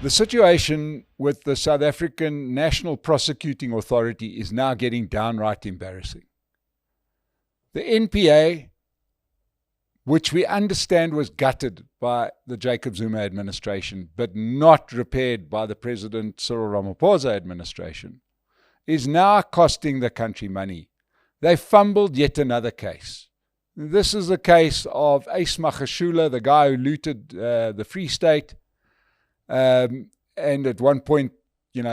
The situation with the South African National Prosecuting Authority is now getting downright embarrassing. The NPA, which we understand was gutted by the Jacob Zuma administration, but not repaired by the President Cyril Ramaphosa administration, is now costing the country money. They fumbled yet another case. This is a case of Makashula, the guy who looted the Free State. And at one point, in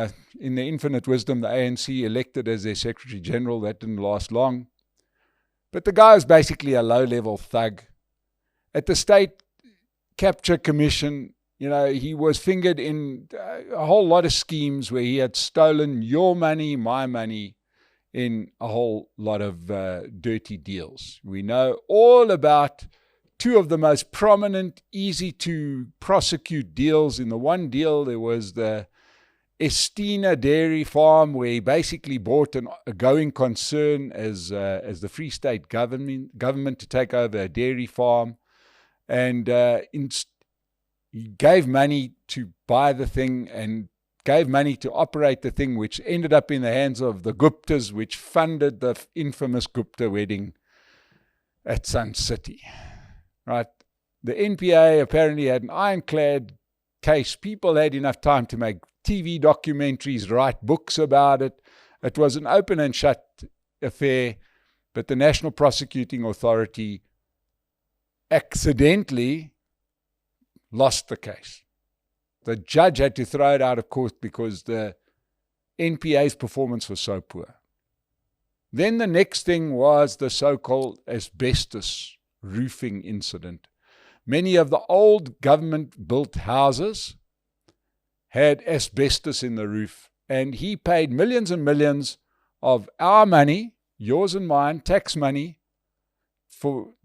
the infinite wisdom, the ANC elected as their Secretary General. That didn't last long. But the guy was basically a low-level thug. At the State Capture Commission, he was fingered in a whole lot of schemes where he had stolen your money, my money, in a whole lot of dirty deals. We know all about two of the most prominent, easy to prosecute deals. In the one deal, there was the Estina dairy farm, where he basically bought a going concern as the Free State government to take over a dairy farm. And he gave money to buy the thing and gave money to operate the thing, which ended up in the hands of the Guptas, which funded the infamous Gupta wedding at Sun City. Right? The NPA apparently had an ironclad case. People had enough time to make TV documentaries, write books about it. It was an open and shut affair, but the National Prosecuting Authority accidentally lost the case. The judge had to throw it out of court because the NPA's performance was so poor. Then the next thing was the so-called asbestos roofing incident. Many of the old government-built houses had asbestos in the roof, and he paid millions and millions of our money, yours and mine, tax money,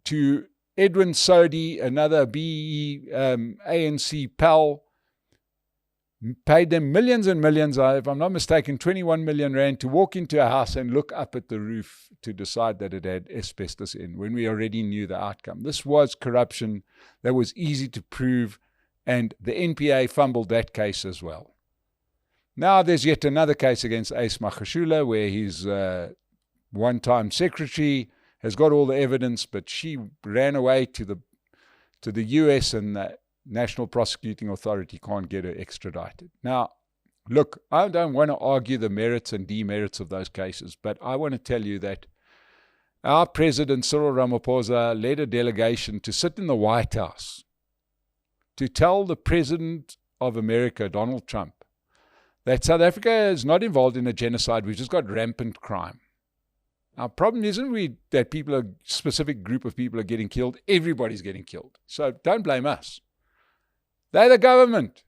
to Edwin Sodi, another BE ANC pal, paid them millions and millions, if I'm not mistaken, 21 million rand, to walk into a house and look up at the roof to decide that it had asbestos in, when we already knew the outcome. This was corruption that was easy to prove, and the NPA fumbled that case as well. Now there's yet another case against Makashula, where his one-time secretary has got all the evidence, but she ran away to the US, and the National Prosecuting Authority can't get her extradited. Now, look, I don't want to argue the merits and demerits of those cases, but I want to tell you that our President Cyril Ramaphosa led a delegation to sit in the White House to tell the President of America, Donald Trump, that South Africa is not involved in a genocide. We've just got rampant crime. Our problem isn't that a specific group of people are getting killed. Everybody's getting killed. So don't blame us. They're the government.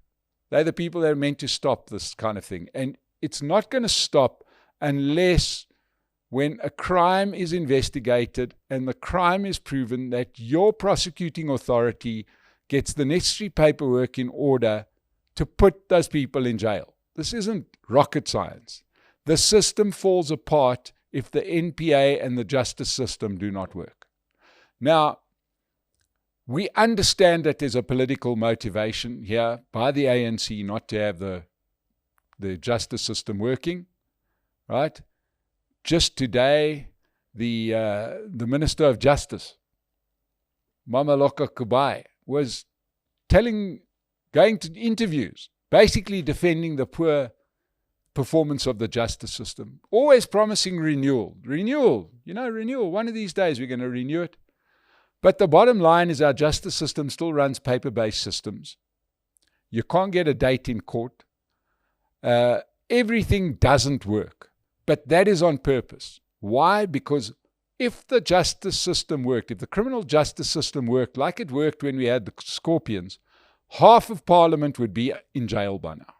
They're the people that are meant to stop this kind of thing. And it's not going to stop unless, when a crime is investigated and the crime is proven, that your prosecuting authority gets the necessary paperwork in order to put those people in jail. This isn't rocket science. The system falls apart if the NPA and the justice system do not work. Now, we understand that there's a political motivation here by the ANC not to have the justice system working, right? Just today, the Minister of Justice, Mamaloka Kubai, was going to interviews, basically defending the poor performance of the justice system, always promising renewal. Renewal. One of these days we're going to renew it. But the bottom line is our justice system still runs paper-based systems. You can't get a date in court. Everything doesn't work. But that is on purpose. Why? Because if the justice system worked, if the criminal justice system worked like it worked when we had the Scorpions, half of Parliament would be in jail by now.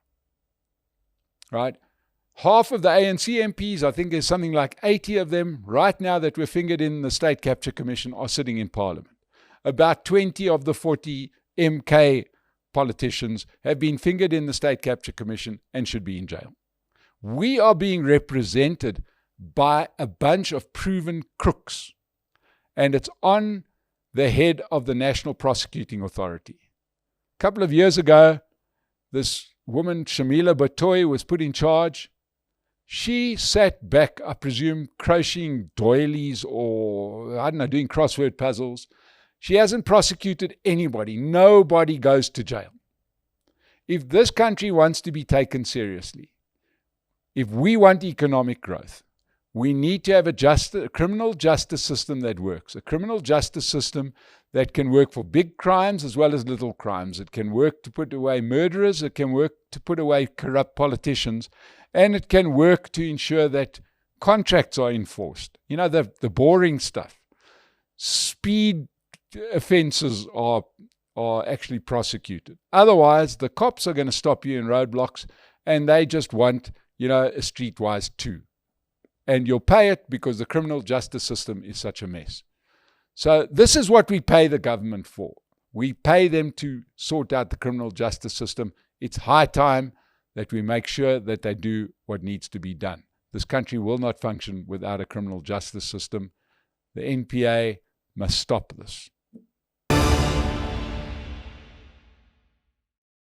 Right? Half of the ANC MPs, I think there's something like 80 of them right now that were fingered in the State Capture Commission, are sitting in Parliament. About 20 of the 40 MK politicians have been fingered in the State Capture Commission and should be in jail. We are being represented by a bunch of proven crooks, and it's on the head of the National Prosecuting Authority. A couple of years ago, this woman, Shamila Batoy, was put in charge. She sat back, I presume, crocheting doilies or, I don't know, doing crossword puzzles. She hasn't prosecuted anybody. Nobody goes to jail. If this country wants to be taken seriously, if we want economic growth, we need to have a criminal justice system that works, a criminal justice system that can work for big crimes as well as little crimes. It can work to put away murderers, it can work to put away corrupt politicians, and it can work to ensure that contracts are enforced. You know, the boring stuff. Speed offences are actually prosecuted. Otherwise, the cops are going to stop you in roadblocks, and they just want, a streetwise two. And you'll pay it because the criminal justice system is such a mess. So this is what we pay the government for. We pay them to sort out the criminal justice system. It's high time that we make sure that they do what needs to be done. This country will not function without a criminal justice system. The NPA must stop this.